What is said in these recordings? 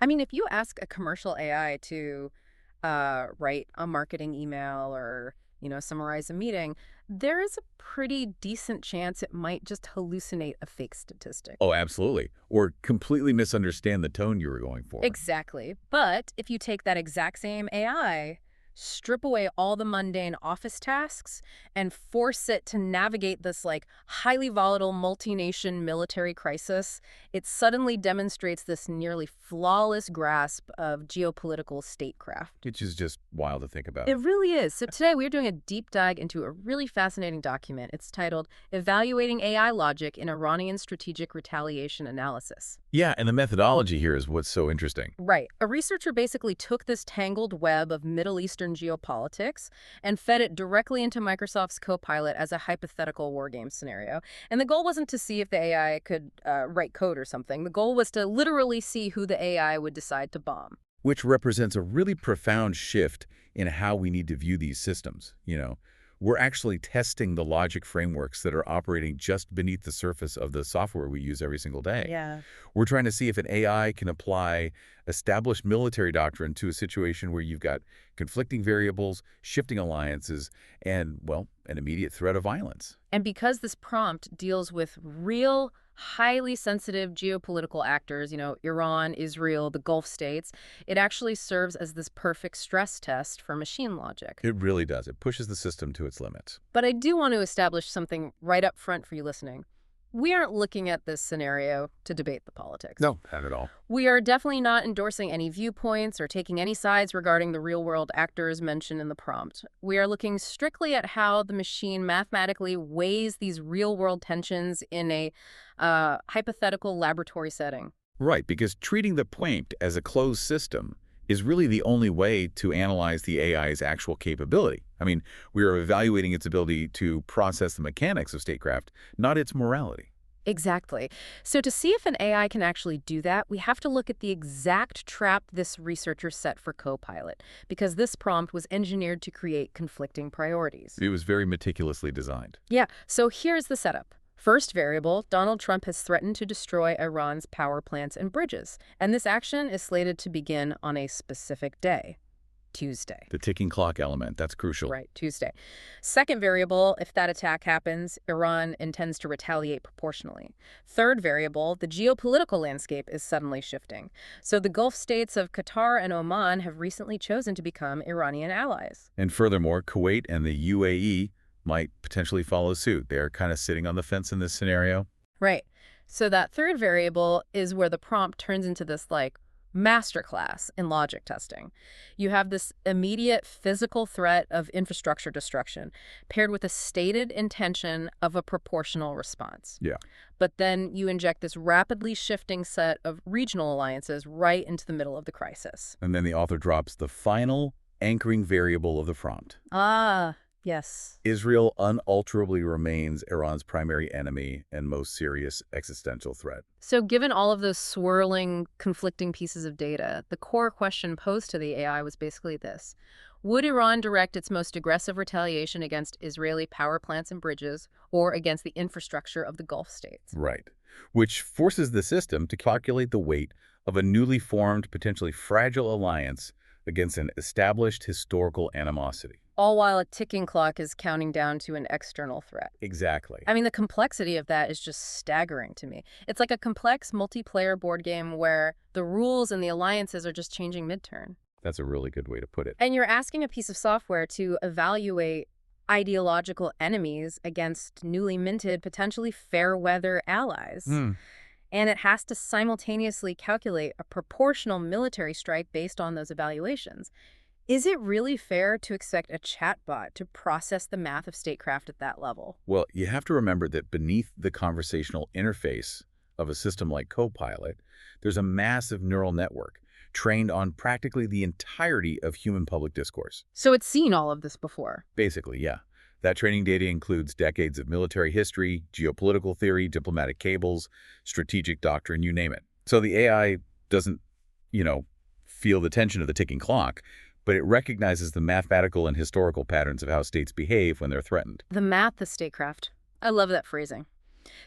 I mean, if you ask a commercial AI to write a marketing email or, summarize a meeting, there is a pretty decent chance it might just hallucinate a fake statistic. Oh, absolutely. Or completely misunderstand the tone you were going for. Exactly. But if you take that exact same AI, strip away all the mundane office tasks, and force it to navigate this highly volatile multi-nation military crisis, it suddenly demonstrates this nearly flawless grasp of geopolitical statecraft. Which is just wild to think about. It really is. So today we're doing a deep dive into a really fascinating document. It's titled Evaluating AI Logic in Iranian Strategic Retaliation Analysis. Yeah, and the methodology here is what's so interesting. Right. A researcher basically took this tangled web of Middle Eastern geopolitics and fed it directly into Microsoft's Copilot as a hypothetical war game scenario. And the goal wasn't to see if the AI could write code or something. The goal was to literally see who the AI would decide to bomb. Which represents a really profound shift in how we need to view these systems. We're actually testing the logic frameworks that are operating just beneath the surface of the software we use every single day. Yeah. We're trying to see if an AI can apply established military doctrine to a situation where you've got conflicting variables, shifting alliances, and, well, an immediate threat of violence. And because this prompt deals with real, highly sensitive geopolitical actors, Iran, Israel, the Gulf states, it actually serves as this perfect stress test for machine logic. It really does. It pushes the system to its limits. But I do want to establish something right up front for you listening. We aren't looking at this scenario to debate the politics. No, not at all. We are definitely not endorsing any viewpoints or taking any sides regarding the real-world actors mentioned in the prompt. We are looking strictly at how the machine mathematically weighs these real-world tensions in a hypothetical laboratory setting. Right, because treating the prompt as a closed system is really the only way to analyze the AI's actual capability. I mean, we are evaluating its ability to process the mechanics of statecraft, not its morality. Exactly. So to see if an AI can actually do that, we have to look at the exact trap this researcher set for Copilot, because this prompt was engineered to create conflicting priorities. It was very meticulously designed. Yeah, so here's the setup. First variable, Donald Trump has threatened to destroy Iran's power plants and bridges, and this action is slated to begin on a specific day. Tuesday. The ticking clock element, that's crucial. Right, Tuesday. Second variable, if that attack happens, Iran intends to retaliate proportionally. Third variable, the geopolitical landscape is suddenly shifting. So the Gulf states of Qatar and Oman have recently chosen to become Iranian allies. And furthermore, Kuwait and the UAE might potentially follow suit. They're kind of sitting on the fence in this scenario. Right. So that third variable is where the prompt turns into this masterclass in logic testing. You have this immediate physical threat of infrastructure destruction paired with a stated intention of a proportional response. Yeah. But then you inject this rapidly shifting set of regional alliances right into the middle of the crisis. And then the author drops the final anchoring variable of the prompt. Ah, yes. Israel unalterably remains Iran's primary enemy and most serious existential threat. So given all of those swirling, conflicting pieces of data, the core question posed to the AI was basically this. Would Iran direct its most aggressive retaliation against Israeli power plants and bridges or against the infrastructure of the Gulf states? Right. Which forces the system to calculate the weight of a newly formed, potentially fragile alliance against an established historical animosity. All while a ticking clock is counting down to an external threat. Exactly. I mean, the complexity of that is just staggering to me. It's like a complex multiplayer board game where the rules and the alliances are just changing mid-turn. That's a really good way to put it. And you're asking a piece of software to evaluate ideological enemies against newly minted, potentially fair-weather allies. And it has to simultaneously calculate a proportional military strike based on those evaluations. Is it really fair to expect a chatbot to process the math of statecraft at that level? Well, you have to remember that beneath the conversational interface of a system like Copilot, there's a massive neural network trained on practically the entirety of human public discourse. So it's seen all of this before. Basically, yeah. That training data includes decades of military history, geopolitical theory, diplomatic cables, strategic doctrine, you name it. So the AI doesn't, feel the tension of the ticking clock, but it recognizes the mathematical and historical patterns of how states behave when they're threatened. The math of statecraft. I love that phrasing.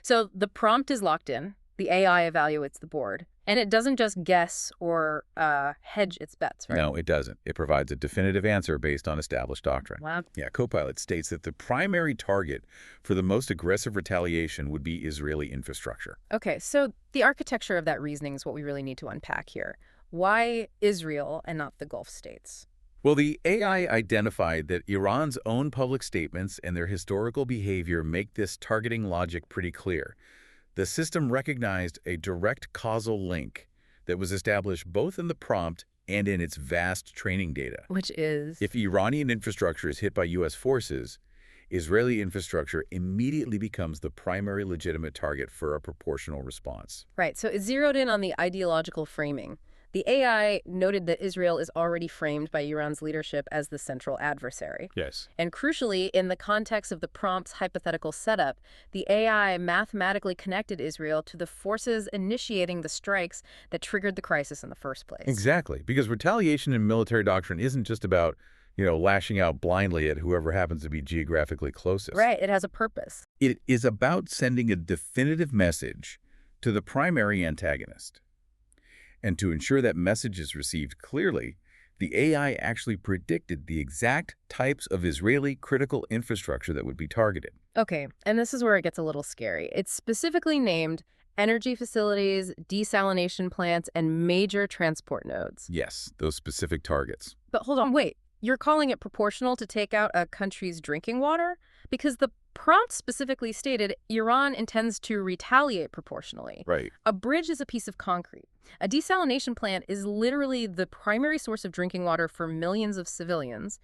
So the prompt is locked in. The AI evaluates the board. And it doesn't just guess or hedge its bets, right? No, it doesn't. It provides a definitive answer based on established doctrine. Wow. Yeah, Copilot states that the primary target for the most aggressive retaliation would be Israeli infrastructure. Okay, so the architecture of that reasoning is what we really need to unpack here. Why Israel and not the Gulf states? Well, the AI identified that Iran's own public statements and their historical behavior make this targeting logic pretty clear. The system recognized a direct causal link that was established both in the prompt and in its vast training data. Which is? If Iranian infrastructure is hit by U.S. forces, Israeli infrastructure immediately becomes the primary legitimate target for a proportional response. Right, so it zeroed in on the ideological framing. The AI noted that Israel is already framed by Iran's leadership as the central adversary. Yes. And crucially, in the context of the prompt's hypothetical setup, the AI mathematically connected Israel to the forces initiating the strikes that triggered the crisis in the first place. Exactly, because retaliation in military doctrine isn't just about, lashing out blindly at whoever happens to be geographically closest. Right, it has a purpose. It is about sending a definitive message to the primary antagonist. And to ensure that message is received clearly, the AI actually predicted the exact types of Israeli critical infrastructure that would be targeted. Okay, and this is where it gets a little scary. It's specifically named energy facilities, desalination plants, and major transport nodes. Yes, those specific targets. But hold on, wait. You're calling it proportional to take out a country's drinking water? Because the prompt specifically stated Iran intends to retaliate proportionally. Right. A bridge is a piece of concrete. A desalination plant is literally the primary source of drinking water for millions of civilians.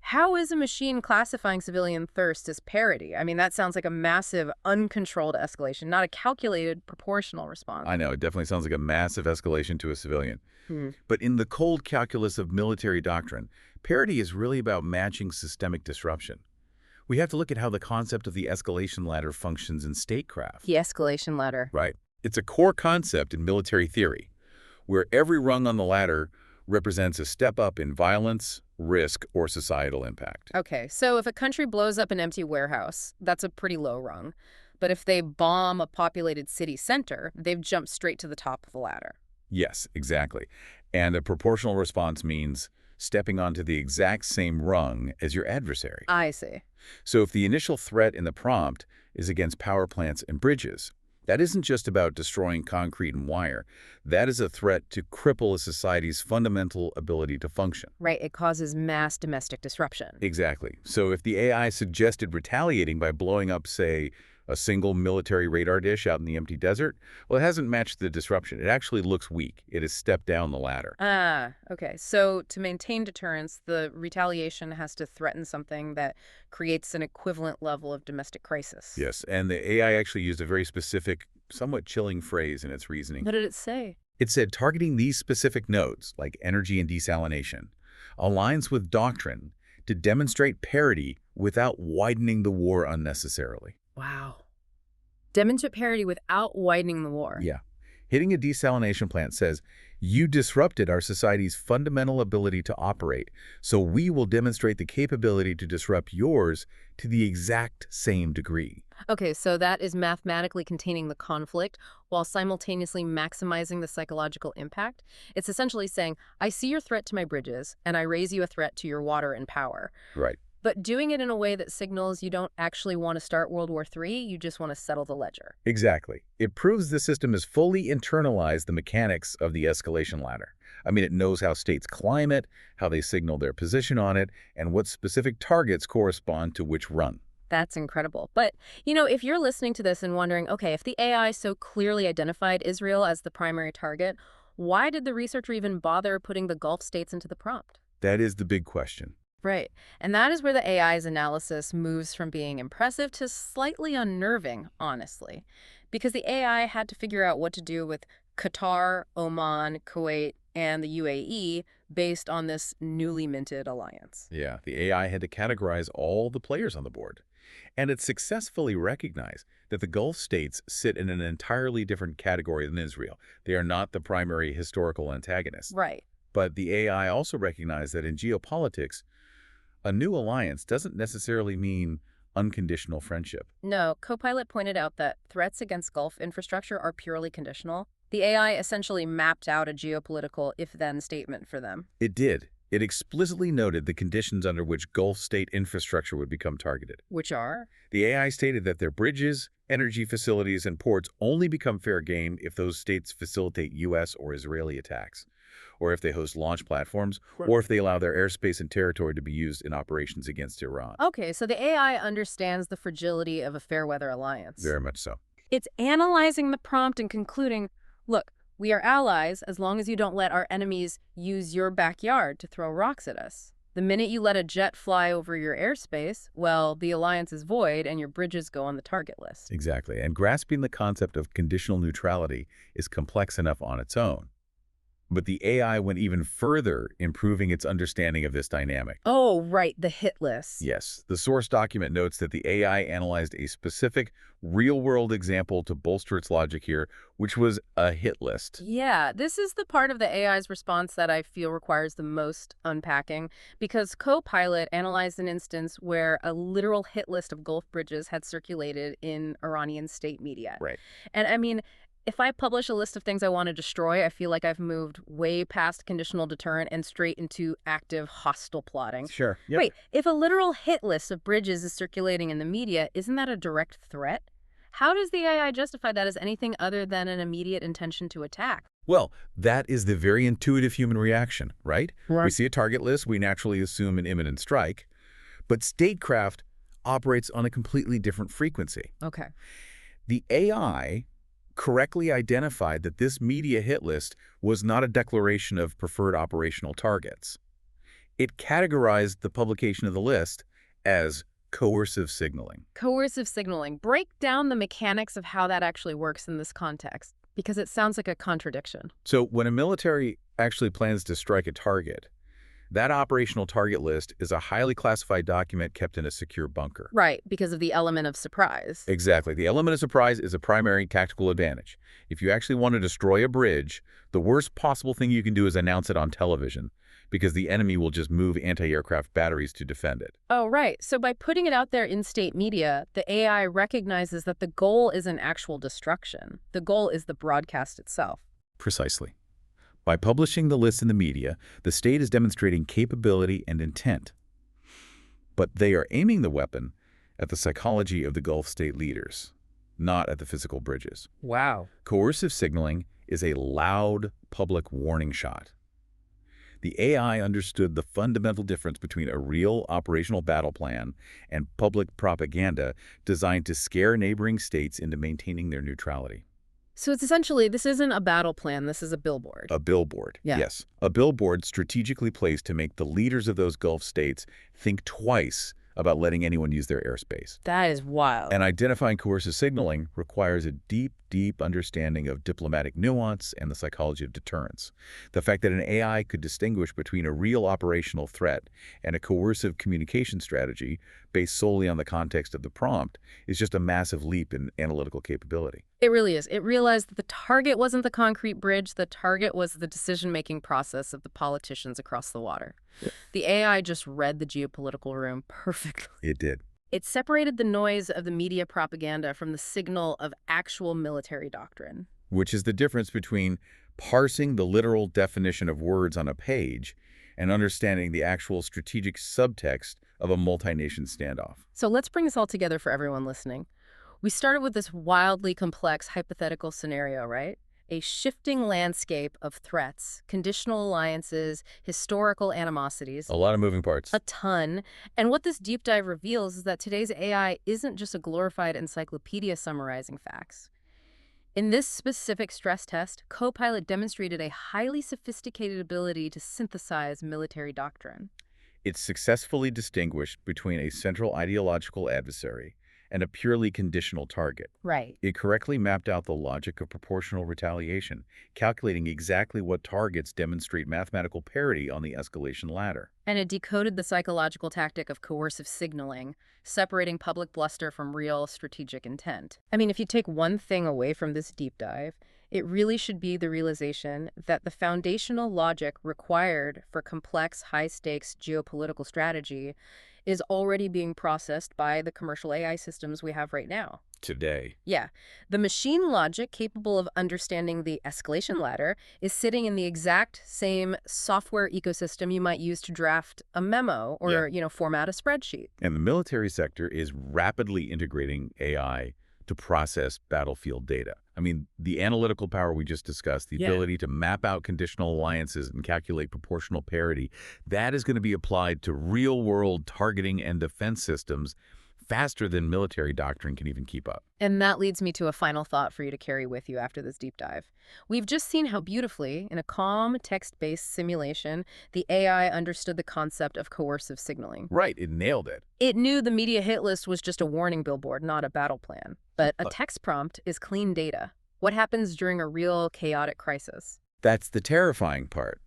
How is a machine classifying civilian thirst as parity? I mean, that sounds like a massive, uncontrolled escalation, not a calculated, proportional response. I know, it definitely sounds like a massive escalation to a civilian. Hmm. But in the cold calculus of military doctrine, parity is really about matching systemic disruption. We have to look at how the concept of the escalation ladder functions in statecraft. The escalation ladder. Right. It's a core concept in military theory, where every rung on the ladder represents a step up in violence, risk, or societal impact. Okay, so if a country blows up an empty warehouse, that's a pretty low rung. But if they bomb a populated city center, they've jumped straight to the top of the ladder. Yes, exactly. And a proportional response means stepping onto the exact same rung as your adversary. I see. So if the initial threat in the prompt is against power plants and bridges, that isn't just about destroying concrete and wire. That is a threat to cripple a society's fundamental ability to function. Right, it causes mass domestic disruption. Exactly. So if the AI suggested retaliating by blowing up, say, a single military radar dish out in the empty desert, well, it hasn't matched the disruption. It actually looks weak. It has stepped down the ladder. Ah, okay. So to maintain deterrence, the retaliation has to threaten something that creates an equivalent level of domestic crisis. Yes, and the AI actually used a very specific, somewhat chilling phrase in its reasoning. What did it say? It said targeting these specific nodes, like energy and desalination, aligns with doctrine to demonstrate parity without widening the war unnecessarily. Wow. Demonstrate parity without widening the war. Yeah. Hitting a desalination plant says, you disrupted our society's fundamental ability to operate, so we will demonstrate the capability to disrupt yours to the exact same degree. Okay, so that is mathematically containing the conflict while simultaneously maximizing the psychological impact. It's essentially saying, I see your threat to my bridges, and I raise you a threat to your water and power. Right. But doing it in a way that signals you don't actually want to start World War III, you just want to settle the ledger. Exactly. It proves the system has fully internalized the mechanics of the escalation ladder. I mean, it knows how states climb it, how they signal their position on it, and what specific targets correspond to which run. That's incredible. But, if you're listening to this and wondering, okay, if the AI so clearly identified Israel as the primary target, why did the researcher even bother putting the Gulf states into the prompt? That is the big question. Right. And that is where the AI's analysis moves from being impressive to slightly unnerving, honestly. Because the AI had to figure out what to do with Qatar, Oman, Kuwait, and the UAE based on this newly minted alliance. Yeah, the AI had to categorize all the players on the board. And it successfully recognized that the Gulf states sit in an entirely different category than Israel. They are not the primary historical antagonists. Right. But the AI also recognized that in geopolitics, a new alliance doesn't necessarily mean unconditional friendship. No, Copilot pointed out that threats against Gulf infrastructure are purely conditional. The AI essentially mapped out a geopolitical if-then statement for them. It did. It explicitly noted the conditions under which Gulf state infrastructure would become targeted. Which are? The AI stated that their bridges, energy facilities, and ports only become fair game if those states facilitate U.S. or Israeli attacks, or if they host launch platforms, or if they allow their airspace and territory to be used in operations against Iran. Okay, so the AI understands the fragility of a fair weather alliance. Very much so. It's analyzing the prompt and concluding, look, we are allies as long as you don't let our enemies use your backyard to throw rocks at us. The minute you let a jet fly over your airspace, well, the alliance is void and your bridges go on the target list. Exactly. And grasping the concept of conditional neutrality is complex enough on its own. But the AI went even further, improving its understanding of this dynamic. Oh, right, the hit list. Yes, the source document notes that the AI analyzed a specific real-world example to bolster its logic here, which was a hit list. Yeah, this is the part of the AI's response that I feel requires the most unpacking, because Copilot analyzed an instance where a literal hit list of Gulf bridges had circulated in Iranian state media. Right. And I mean, if I publish a list of things I want to destroy, I feel like I've moved way past conditional deterrent and straight into active hostile plotting. Sure. Yep. Wait, if a literal hit list of bridges is circulating in the media, isn't that a direct threat? How does the AI justify that as anything other than an immediate intention to attack? Well, that is the very intuitive human reaction, right? Right. We see a target list, we naturally assume an imminent strike. But statecraft operates on a completely different frequency. Okay. The AI correctly identified that this media hit list was not a declaration of preferred operational targets. It categorized the publication of the list as coercive signaling. Coercive signaling. Break down the mechanics of how that actually works in this context, because it sounds like a contradiction. So when a military actually plans to strike a target, that operational target list is a highly classified document kept in a secure bunker. Right, because of the element of surprise. Exactly. The element of surprise is a primary tactical advantage. If you actually want to destroy a bridge, the worst possible thing you can do is announce it on television, because the enemy will just move anti-aircraft batteries to defend it. Oh, right. So by putting it out there in state media, the AI recognizes that the goal isn't actual destruction. The goal is the broadcast itself. Precisely. By publishing the list in the media, the state is demonstrating capability and intent. But they are aiming the weapon at the psychology of the Gulf state leaders, not at the physical bridges. Wow. Coercive signaling is a loud public warning shot. The AI understood the fundamental difference between a real operational battle plan and public propaganda designed to scare neighboring states into maintaining their neutrality. So it's essentially, this isn't a battle plan, this is a billboard. A billboard, Yeah. yes. A billboard strategically placed to make the leaders of those Gulf states think twice about letting anyone use their airspace. That is wild. And identifying coercive signaling requires a deep, deep understanding of diplomatic nuance and the psychology of deterrence. The fact that an AI could distinguish between a real operational threat and a coercive communication strategy based solely on the context of the prompt is just a massive leap in analytical capability. It really is. It realized that the target wasn't the concrete bridge, the target was the decision-making process of the politicians across the water. Yeah. The AI just read the geopolitical room perfectly. It did. It separated the noise of the media propaganda from the signal of actual military doctrine. Which is the difference between parsing the literal definition of words on a page and understanding the actual strategic subtext of a multi-nation standoff. So let's bring this all together for everyone listening. We started with this wildly complex hypothetical scenario, right? A shifting landscape of threats, conditional alliances, historical animosities. A lot of moving parts. A ton. And what this deep dive reveals is that today's AI isn't just a glorified encyclopedia summarizing facts. In this specific stress test, Copilot demonstrated a highly sophisticated ability to synthesize military doctrine. It successfully distinguished between a central ideological adversary and a purely conditional target. Right. It correctly mapped out the logic of proportional retaliation, calculating exactly what targets demonstrate mathematical parity on the escalation ladder. And it decoded the psychological tactic of coercive signaling, separating public bluster from real strategic intent. I mean, if you take one thing away from this deep dive, It really should be the realization that the foundational logic required for complex, high-stakes geopolitical strategy is already being processed by the commercial AI systems we have right now. Today. Yeah, the machine logic capable of understanding the escalation ladder is sitting in the exact same software ecosystem you might use to draft a memo Yeah. or, format a spreadsheet. And the military sector is rapidly integrating AI to process battlefield data. I mean, the analytical power we just discussed, the Yeah. ability to map out conditional alliances and calculate proportional parity, that is going to be applied to real-world targeting and defense systems faster than military doctrine can even keep up. And that leads me to a final thought for you to carry with you after this deep dive. We've just seen how beautifully, in a calm, text-based simulation, the AI understood the concept of coercive signaling. Right, it nailed it. It knew the media hit list was just a warning billboard, not a battle plan. But a text prompt is clean data. What happens during a real chaotic crisis? That's the terrifying part,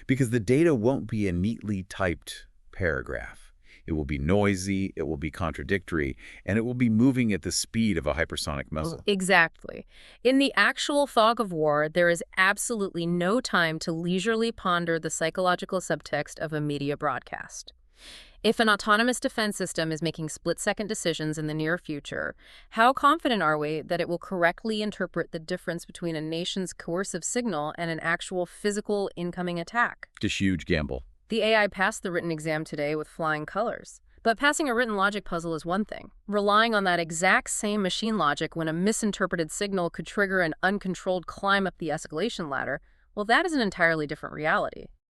because the data won't be a neatly typed paragraph. It will be noisy, it will be contradictory, and it will be moving at the speed of a hypersonic missile. Exactly. In the actual fog of war, there is absolutely no time to leisurely ponder the psychological subtext of a media broadcast. If an autonomous defense system is making split-second decisions in the near future, how confident are we that it will correctly interpret the difference between a nation's coercive signal and an actual physical incoming attack? It's a huge gamble. The AI passed the written exam today with flying colors. But passing a written logic puzzle is one thing. Relying on that exact same machine logic when a misinterpreted signal could trigger an uncontrolled climb up the escalation ladder, well, that is an entirely different reality.